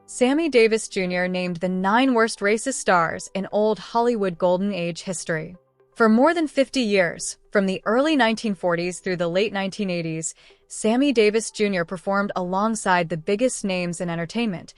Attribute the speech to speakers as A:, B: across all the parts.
A: Sammy Davis Jr. named the 9 worst racist stars in old Hollywood Golden Age history. For more than 50 years, from the early 1940s through the late 1980s, Sammy Davis Jr. performed alongside the biggest names in entertainment,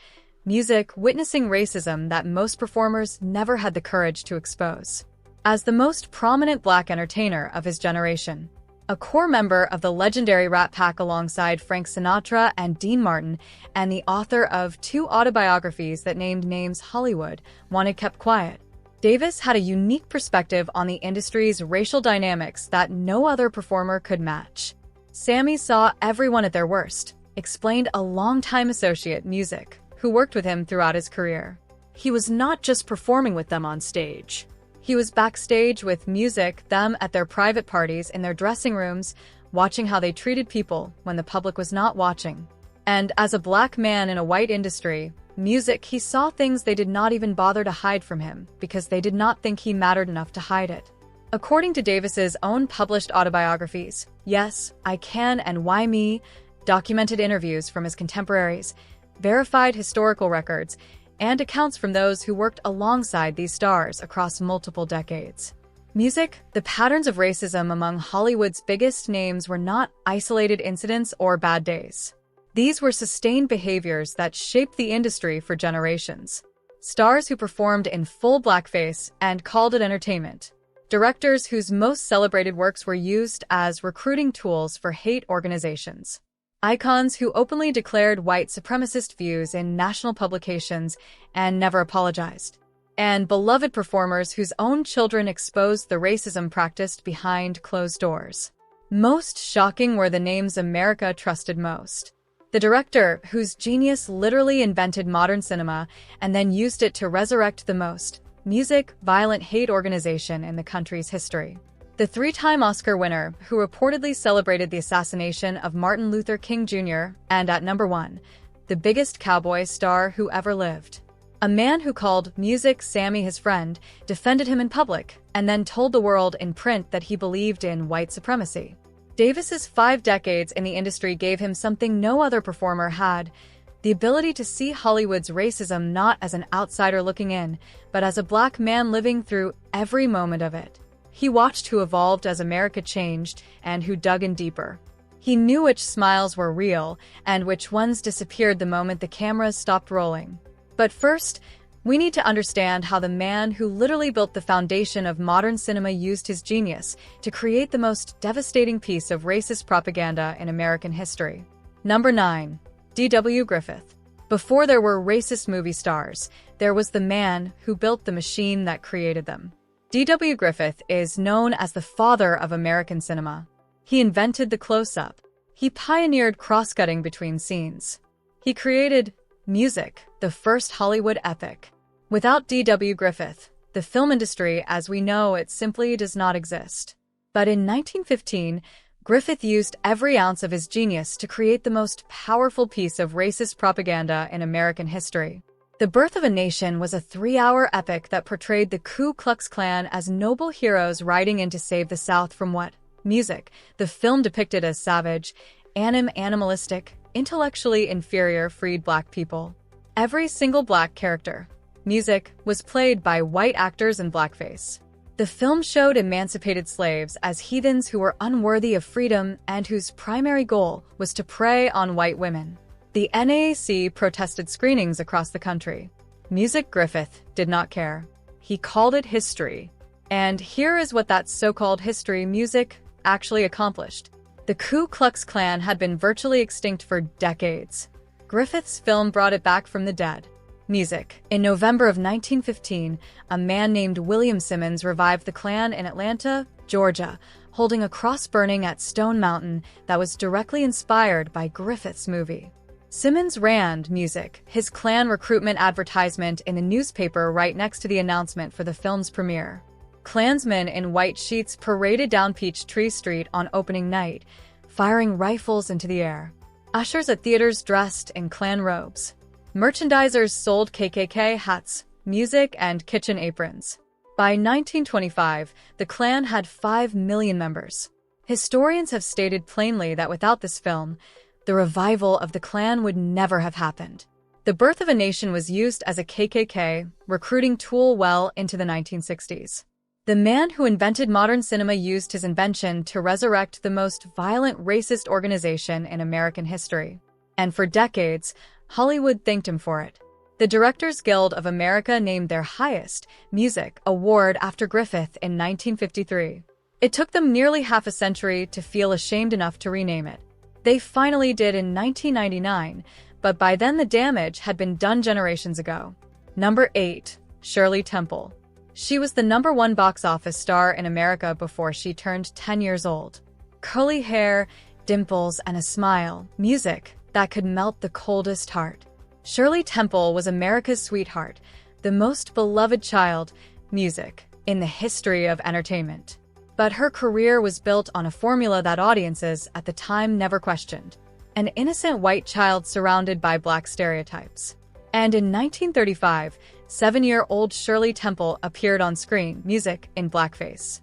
A: music, witnessing racism that most performers never had the courage to expose. As the most prominent black entertainer of his generation, a core member of the legendary Rat Pack alongside Frank Sinatra and Dean Martin, and the author of 2 autobiographies that named names Hollywood wanted kept quiet, Davis had a unique perspective on the industry's racial dynamics that no other performer could match. Sammy saw everyone at their worst, explained a longtime associate, music, who worked with him throughout his career. He was not just performing with them on stage. He was backstage with music, them at their private parties, in their dressing rooms, watching how they treated people when the public was not watching. And as a black man in a white industry, music, he saw things they did not even bother to hide from him because they did not think he mattered enough to hide it. According to Davis's own published autobiographies, Yes, I Can and Why Me, documented interviews from his contemporaries, verified historical records, and accounts from those who worked alongside these stars across multiple decades. Music, the patterns of racism among Hollywood's biggest names were not isolated incidents or bad days. These were sustained behaviors that shaped the industry for generations. Stars who performed in full blackface and called it entertainment. Directors whose most celebrated works were used as recruiting tools for hate organizations. Icons who openly declared white supremacist views in national publications and never apologized. And beloved performers whose own children exposed the racism practiced behind closed doors. Most shocking were the names America trusted most. The director whose genius literally invented modern cinema and then used it to resurrect the most violent hate organization in the country's history. The 3-time Oscar winner, who reportedly celebrated the assassination of Martin Luther King Jr., and at number 1, the biggest cowboy star who ever lived. A man who called music Sammy his friend, defended him in public, and then told the world in print that he believed in white supremacy. Davis's 5 decades in the industry gave him something no other performer had: the ability to see Hollywood's racism not as an outsider looking in, but as a black man living through every moment of it. He watched who evolved as America changed and who dug in deeper. He knew which smiles were real and which ones disappeared the moment the cameras stopped rolling. But first, we need to understand how the man who literally built the foundation of modern cinema used his genius to create the most devastating piece of racist propaganda in American history. Number 9. D.W. Griffith. Before there were racist movie stars, there was the man who built the machine that created them. D.W. Griffith is known as the father of American cinema. He invented the close-up. He pioneered cross-cutting between scenes. He created music, the first Hollywood epic. Without D.W. Griffith, the film industry as we know it simply does not exist. But in 1915, Griffith used every ounce of his genius to create the most powerful piece of racist propaganda in American history. The Birth of a Nation was a 3-hour epic that portrayed the Ku Klux Klan as noble heroes riding in to save the South from what? Music. The film depicted as savage, animalistic, intellectually inferior freed black people. Every single black character, music, was played by white actors in blackface. The film showed emancipated slaves as heathens who were unworthy of freedom and whose primary goal was to prey on white women. The NAAC protested screenings across the country. Music. Griffith did not care. He called it history. And here is what that so-called history music actually accomplished. The Ku Klux Klan had been virtually extinct for decades. Griffith's film brought it back from the dead. Music. In November of 1915, a man named William Simmons revived the Klan in Atlanta, Georgia, holding a cross burning at Stone Mountain that was directly inspired by Griffith's movie. Simmons ran music, his Klan recruitment advertisement, in the newspaper right next to the announcement for the film's premiere. Klansmen in white sheets paraded down Peachtree Street on opening night, firing rifles into the air. Ushers at theaters dressed in Klan robes. Merchandisers sold KKK hats, music, and kitchen aprons. By 1925, the Klan had 5 million members. Historians have stated plainly that without this film, the revival of the Klan would never have happened. The birth of a nation was used as a KKK recruiting tool well into the 1960s. The man who invented modern cinema used his invention to resurrect the most violent racist organization in American history. And for decades, Hollywood thanked him for it. The Directors Guild of America named their highest music award after Griffith in 1953. It took them nearly half a century to feel ashamed enough to rename it. They finally did in 1999, but by then the damage had been done generations ago. Number 8. Shirley Temple. She was the #1 box office star in America before she turned 10 years old. Curly hair, dimples, and a smile, music that could melt the coldest heart. Shirley Temple was America's sweetheart, the most beloved child, music, in the history of entertainment. But her career was built on a formula that audiences at the time never questioned: an innocent white child surrounded by black stereotypes. And in 1935, 7-year-old Shirley Temple appeared on screen, music, in blackface.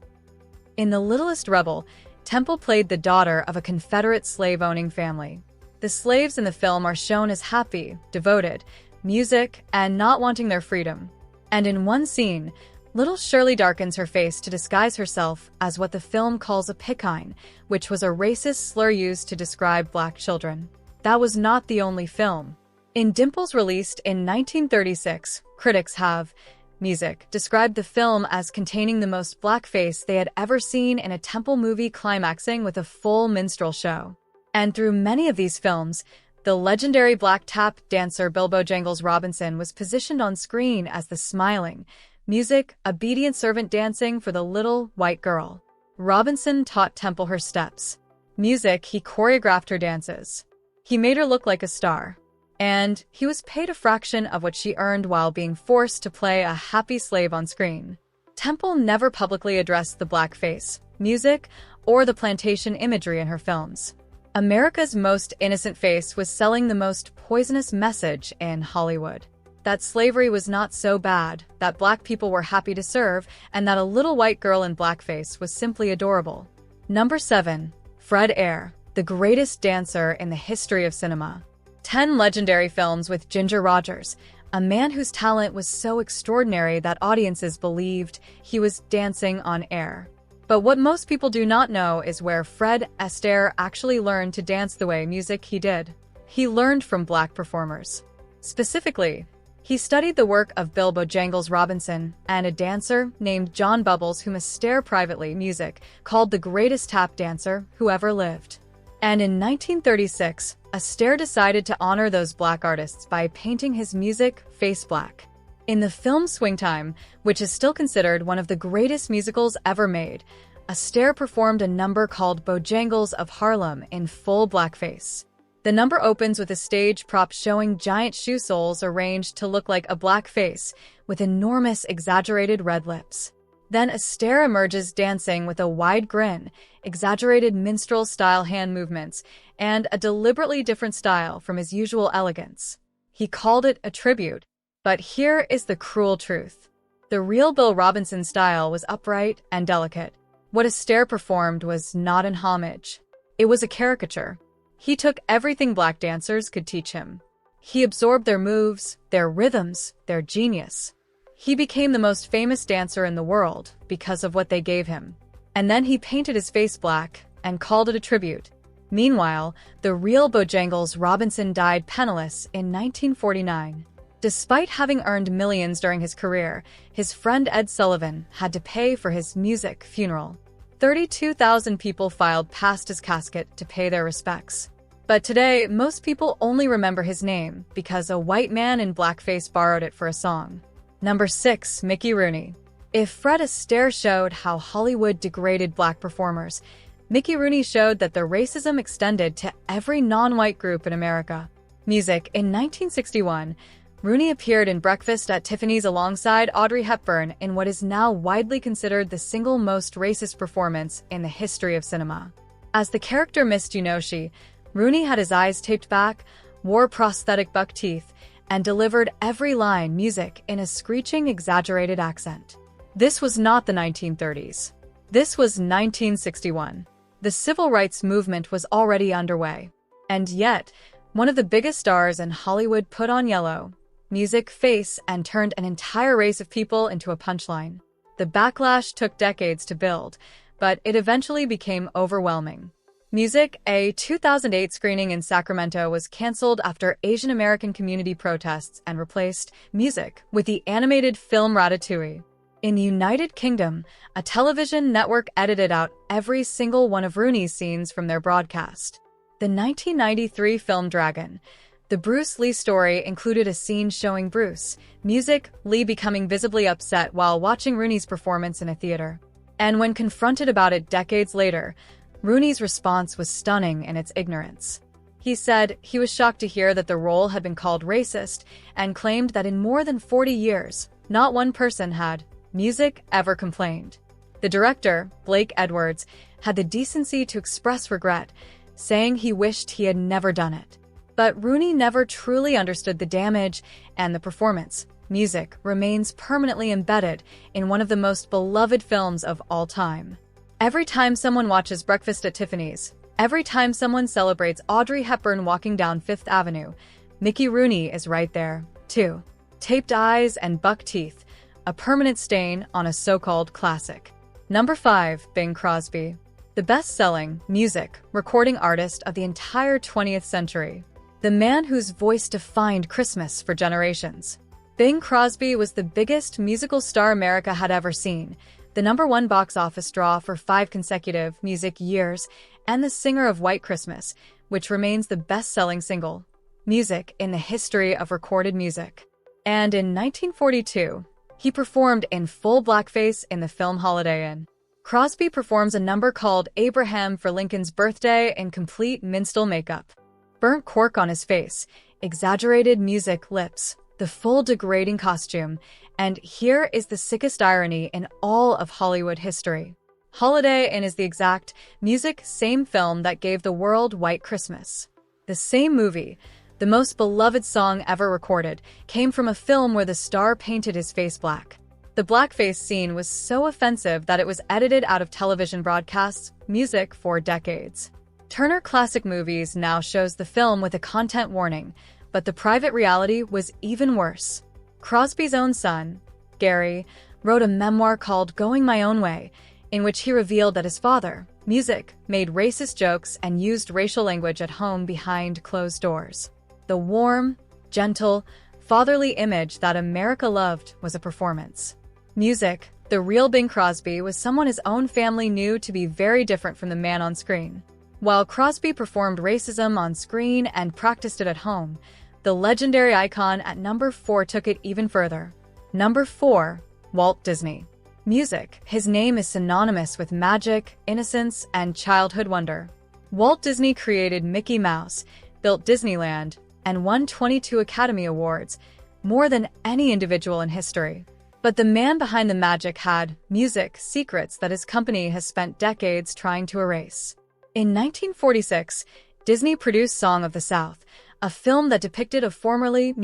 A: In The Littlest Rebel, Temple played the daughter of a Confederate slave-owning family. The slaves in the film are shown as happy, devoted, music, and not wanting their freedom. And in one scene, little Shirley darkens her face to disguise herself as what the film calls a picayune, which was a racist slur used to describe black children. That was not the only film. In Dimples, released in 1936, critics have, music, described the film as containing the most blackface they had ever seen in a Temple movie, climaxing with a full minstrel show. And through many of these films, the legendary black tap dancer Bilbo Jangles Robinson was positioned on screen as the smiling, music, obedient servant dancing for the little white girl. Robinson taught Temple her steps. Music, he choreographed her dances. He made her look like a star. And he was paid a fraction of what she earned while being forced to play a happy slave on screen. Temple never publicly addressed the blackface, music, or the plantation imagery in her films. America's most innocent face was selling the most poisonous message in Hollywood: that slavery was not so bad, that black people were happy to serve, and that a little white girl in blackface was simply adorable. Number 7. Fred Aire, the greatest dancer in the history of cinema. 10 legendary films with Ginger Rogers, a man whose talent was so extraordinary that audiences believed he was dancing on air. But what most people do not know is where Fred Astaire actually learned to dance the way music he did. He learned from black performers. Specifically, he studied the work of Bilbo Jangles Robinson and a dancer named John Bubbles, whom Astaire privately, music, called the greatest tap dancer who ever lived. And in 1936, Astaire decided to honor those black artists by painting his music face black. In the film Swing Time, which is still considered one of the greatest musicals ever made, Astaire performed a number called Bojangles of Harlem in full blackface. The number opens with a stage prop showing giant shoe soles arranged to look like a black face, with enormous exaggerated red lips. Then Astaire emerges dancing with a wide grin, exaggerated minstrel-style hand movements, and a deliberately different style from his usual elegance. He called it a tribute, but here is the cruel truth. The real Bill Robinson style was upright and delicate. What Astaire performed was not an homage. It was a caricature. He took everything black dancers could teach him. He absorbed their moves, their rhythms, their genius. He became the most famous dancer in the world because of what they gave him. And then he painted his face black and called it a tribute. Meanwhile, the real Bojangles Robinson died penniless in 1949. Despite having earned millions during his career, his friend Ed Sullivan had to pay for his music funeral. 32,000 people filed past his casket to pay their respects. But today, most people only remember his name because a white man in blackface borrowed it for a song. Number 6. Mickey Rooney. If Fred Astaire showed how Hollywood degraded black performers, Mickey Rooney showed that the racism extended to every non-white group in America. Music. In 1961, Rooney appeared in Breakfast at Tiffany's alongside Audrey Hepburn in what is now widely considered the single most racist performance in the history of cinema. As the character Miss Junoshi, Rooney had his eyes taped back, wore prosthetic buck teeth, and delivered every line, music, in a screeching, exaggerated accent. This was not the 1930s. This was 1961. The civil rights movement was already underway. And yet, One of the biggest stars in Hollywood put on yellow, music face, and turned an entire race of people into a punchline. The backlash took decades to build, but it eventually became overwhelming. Music, a 2008 screening in Sacramento, was canceled after Asian American community protests and replaced music with the animated film Ratatouille. In the United Kingdom, a television network edited out every single one of Rooney's scenes from their broadcast. The 1993 film Dragon, the Bruce Lee story, included a scene showing Bruce, music, Lee becoming visibly upset while watching Rooney's performance in a theater. And when confronted about it decades later, Rooney's response was stunning in its ignorance. He said he was shocked to hear that the role had been called racist and claimed that in more than 40 years, not one person had music ever complained. The director, Blake Edwards, had the decency to express regret, saying he wished he had never done it. But Rooney never truly understood the damage, and the performance, music, remains permanently embedded in one of the most beloved films of all time. Every time someone watches Breakfast at Tiffany's, every time someone celebrates Audrey Hepburn walking down Fifth Avenue, Mickey Rooney is right there, too. Taped eyes and buck teeth, a permanent stain on a so-called classic. Number 5, Bing Crosby. The best-selling music recording artist of the entire 20th century. The man whose voice defined Christmas for generations. Bing Crosby was the biggest musical star America had ever seen, the #1 box office draw for 5 consecutive music years, and the singer of White Christmas, which remains the best-selling single, music in the history of recorded music. And in 1942, he performed in full blackface in the film Holiday Inn. Crosby performs a number called Abraham for Lincoln's Birthday in complete minstrel makeup. Burnt cork on his face, exaggerated music lips, the full degrading costume, and here is the sickest irony in all of Hollywood history. Holiday Inn is the exact music same film that gave the world White Christmas. The same movie, the most beloved song ever recorded, came from a film where the star painted his face black. The blackface scene was so offensive that it was edited out of television broadcasts, music for decades. Turner Classic Movies now shows the film with a content warning, but the private reality was even worse. Crosby's own son, Gary, wrote a memoir called Going My Own Way, in which he revealed that his father, music, made racist jokes and used racial language at home behind closed doors. The warm, gentle, fatherly image that America loved was a performance. Music, the real Bing Crosby, was someone his own family knew to be very different from the man on screen. While Crosby performed racism on screen and practiced it at home, the legendary icon at number 4 took it even further. Number 4, Walt Disney. Music, his name is synonymous with magic, innocence, and childhood wonder. Walt Disney created Mickey Mouse, built Disneyland, and won 22 Academy Awards, more than any individual in history. But the man behind the magic had music secrets that his company has spent decades trying to erase. In 1946, Disney produced Song of the South, a film that depicted a formerly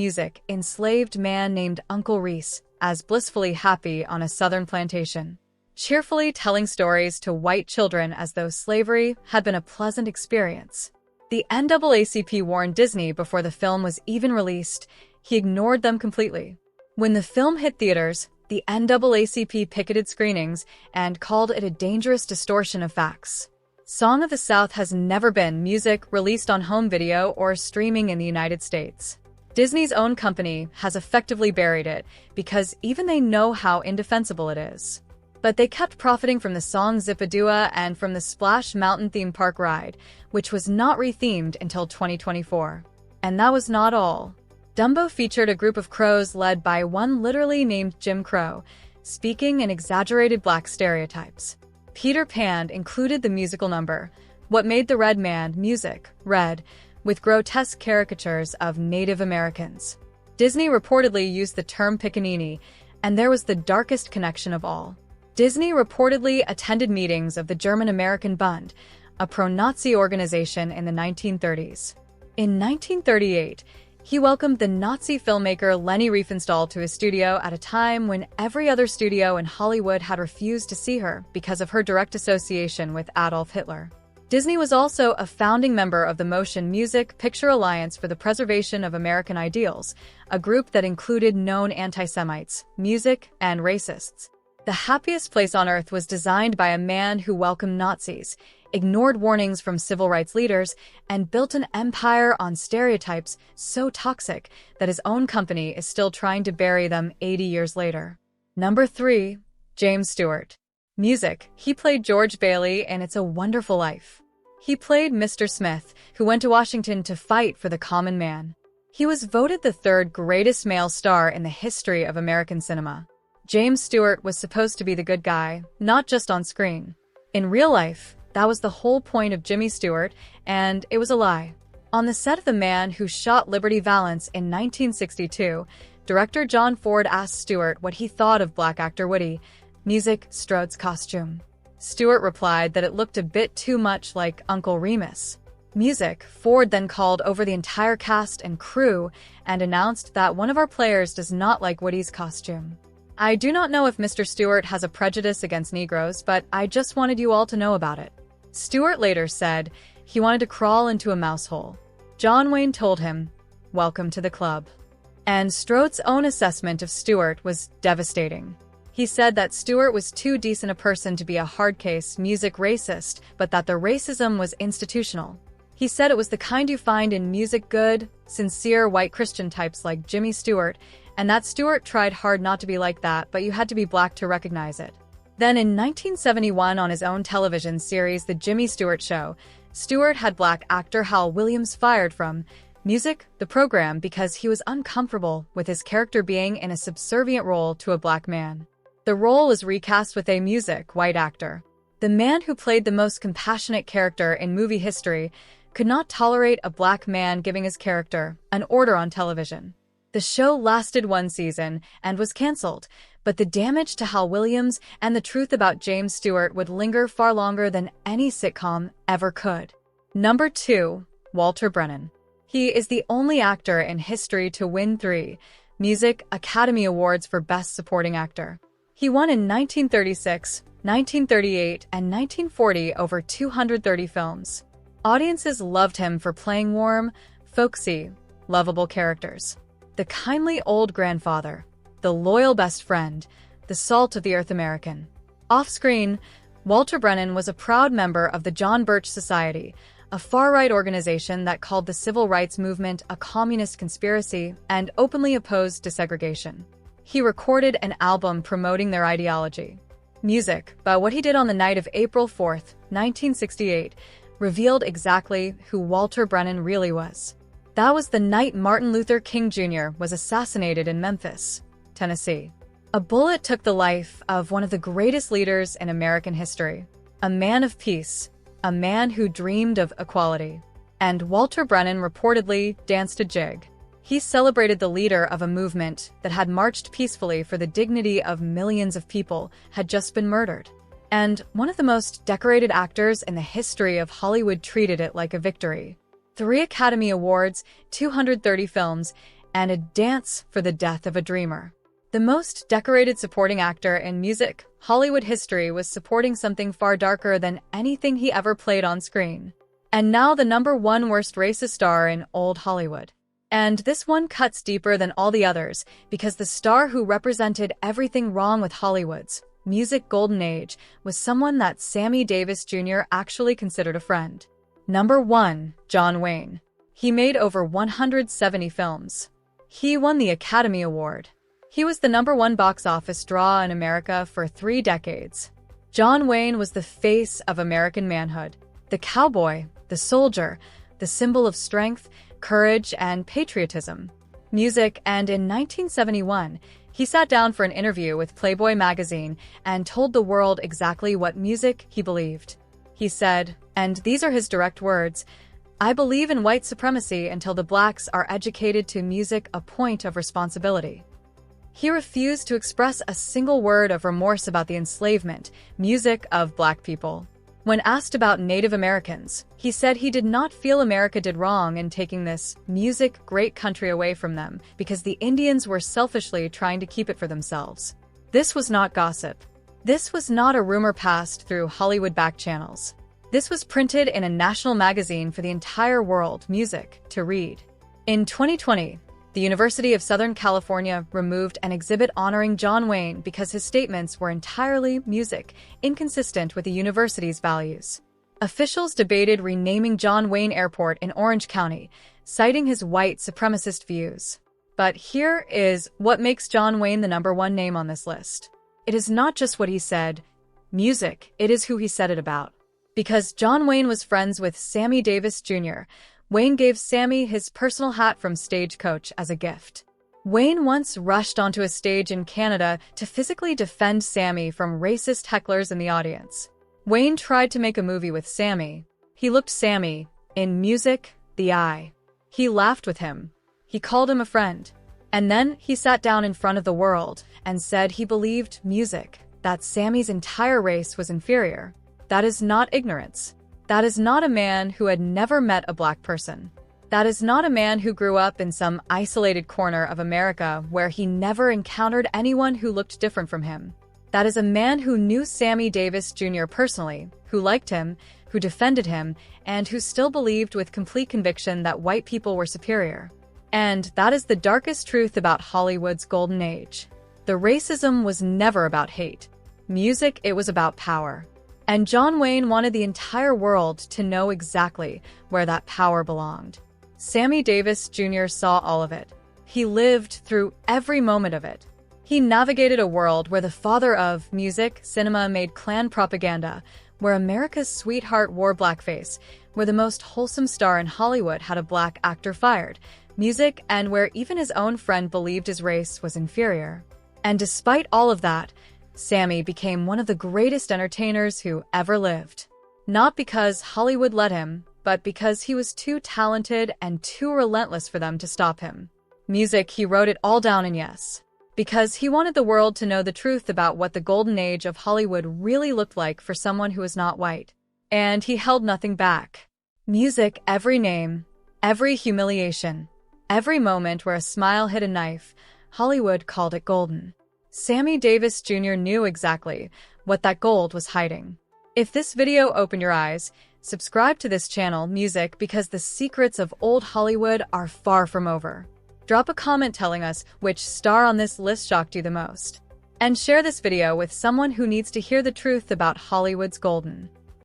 A: enslaved man named Uncle Reese as blissfully happy on a southern plantation, cheerfully telling stories to white children as though slavery had been a pleasant experience. The NAACP warned Disney before the film was even released. He ignored them completely. When the film hit theaters, the NAACP picketed screenings and called it a dangerous distortion of facts. Song of the South has never been music released on home video or streaming in the United States. Disney's own company has effectively buried it because even they know how indefensible it is. But they kept profiting from the song Zip-a-Doo-ah and from the Splash Mountain theme park ride, which was not rethemed until 2024. And that was not all. Dumbo featured a group of crows led by one literally named Jim Crow, speaking in exaggerated black stereotypes. Peter Pan included the musical number, What Made the Red Man Music, Red, with grotesque caricatures of Native Americans. Disney reportedly used the term pickaninny, and there was the darkest connection of all. Disney reportedly attended meetings of the German-American Bund, a pro-Nazi organization in the 1930s. In 1938, he welcomed the Nazi filmmaker Leni Riefenstahl to his studio at a time when every other studio in Hollywood had refused to see her because of her direct association with Adolf Hitler. Disney was also a founding member of the Motion Music Picture Alliance for the Preservation of American Ideals, a group that included known anti-Semites, music, and racists. The Happiest Place on Earth was designed by a man who welcomed Nazis, ignored warnings from civil rights leaders, and built an empire on stereotypes so toxic that his own company is still trying to bury them 80 years later. Number 3. James Stewart. Music. He played George Bailey in It's a Wonderful Life. He played Mr. Smith, who went to Washington to fight for the common man. He was voted the third greatest male star in the history of American cinema. James Stewart was supposed to be the good guy, not just on screen. In real life, that was the whole point of Jimmy Stewart, and it was a lie. On the set of The Man Who Shot Liberty Valance in 1962, director John Ford asked Stewart what he thought of black actor Woody. Music, Strode's costume. Stewart replied that it looked a bit too much like Uncle Remus. Music, Ford then called over the entire cast and crew and announced that one of our players does not like Woody's costume. I do not know if Mr. Stewart has a prejudice against Negroes, but I just wanted you all to know about it. Stewart later said he wanted to crawl into a mouse hole. John Wayne told him, "Welcome to the club." And Strode's own assessment of Stewart was devastating. He said that Stewart was too decent a person to be a hard-case music racist, but that the racism was institutional. He said it was the kind you find in music good, sincere white Christian types like Jimmy Stewart, and that Stewart tried hard not to be like that, but you had to be black to recognize it. Then in 1971, on his own television series The Jimmy Stewart Show, Stewart had black actor Hal Williams fired from Music, the program, because he was uncomfortable with his character being in a subservient role to a black man. The role was recast with a Music white actor. The man who played the most compassionate character in movie history could not tolerate a black man giving his character an order on television. The show lasted one season and was canceled, but the damage to Hal Williams and the truth about James Stewart would linger far longer than any sitcom ever could. Number 2. Walter Brennan. He is the only actor in history to win 3 Music Academy Awards for Best Supporting Actor. He won in 1936, 1938, and 1940 over 230 films. Audiences loved him for playing warm, folksy, lovable characters. The kindly old grandfather, the loyal best friend, the salt-of-the-earth American. Off-screen, Walter Brennan was a proud member of the John Birch Society, a far-right organization that called the civil rights movement a communist conspiracy and openly opposed desegregation. He recorded an album promoting their ideology. Music, but what he did on the night of April 4, 1968, revealed exactly who Walter Brennan really was. That was the night Martin Luther King Jr. was assassinated in Memphis, Tennessee. A bullet took the life of one of the greatest leaders in American history, a man of peace, a man who dreamed of equality. And Walter Brennan reportedly danced a jig. He celebrated the leader of a movement that had marched peacefully for the dignity of millions of people had just been murdered. And one of the most decorated actors in the history of Hollywood treated it like a victory. 3 Academy Awards, 230 films, and a dance for the death of a dreamer. The most decorated supporting actor in music Hollywood history was supporting something far darker than anything he ever played on screen. And now the number 1 worst racist star in old Hollywood. And this one cuts deeper than all the others because the star who represented everything wrong with Hollywood's music golden age was someone that Sammy Davis Jr. actually considered a friend. Number 1. John Wayne. He made over 170 films. He won the Academy Award. He was the number 1 box office draw in America for 3 decades. John Wayne was the face of American manhood, the cowboy, the soldier, the symbol of strength, courage, and patriotism. Music, and in 1971, he sat down for an interview with Playboy magazine and told the world exactly what music he believed. He said, and these are his direct words, "I believe in white supremacy until the blacks are educated to music a point of responsibility." He refused to express a single word of remorse about the enslavement, music of black people. When asked about Native Americans, he said he did not feel America did wrong in taking this music great country away from them because the Indians were selfishly trying to keep it for themselves. This was not gossip. This was not a rumor passed through Hollywood back channels. This was printed in a national magazine for the entire world, Music, to read. In 2020, the University of Southern California removed an exhibit honoring John Wayne because his statements were entirely music, inconsistent with the university's values. Officials debated renaming John Wayne Airport in Orange County, citing his white supremacist views. But here is what makes John Wayne the #1 name on this list. It is not just what he said, music, it is who he said it about. Because John Wayne was friends with Sammy Davis Jr., Wayne gave Sammy his personal hat from Stagecoach as a gift. Wayne once rushed onto a stage in Canada to physically defend Sammy from racist hecklers in the audience. Wayne tried to make a movie with Sammy. He looked Sammy, in music, the eye. He laughed with him. He called him a friend. And then he sat down in front of the world and said he believed music, that Sammy's entire race was inferior. That is not ignorance. That is not a man who had never met a black person. That is not a man who grew up in some isolated corner of America where he never encountered anyone who looked different from him. That is a man who knew Sammy Davis Jr. personally, who liked him, who defended him, and who still believed with complete conviction that white people were superior. And that is the darkest truth about Hollywood's golden age. The racism was never about hate. Music, it was about power. And John Wayne wanted the entire world to know exactly where that power belonged. Sammy Davis Jr. saw all of it. He lived through every moment of it. He navigated a world where the father of music, cinema made Klan propaganda, where America's sweetheart wore blackface, where the most wholesome star in Hollywood had a black actor fired, music, and where even his own friend believed his race was inferior. And despite all of that, Sammy became one of the greatest entertainers who ever lived. Not because Hollywood let him, but because he was too talented and too relentless for them to stop him. Music, he wrote it all down in yes. Because he wanted the world to know the truth about what the golden age of Hollywood really looked like for someone who was not white. And he held nothing back. Music, every name, every humiliation, every moment where a smile hit a knife, Hollywood called it golden. Sammy Davis Jr. knew exactly what that gold was hiding. If this video opened your eyes, subscribe to this channel, Music, because the secrets of old Hollywood are far from over. Drop a comment telling us which star on this list shocked you the most. And share this video with someone who needs to hear the truth about Hollywood's golden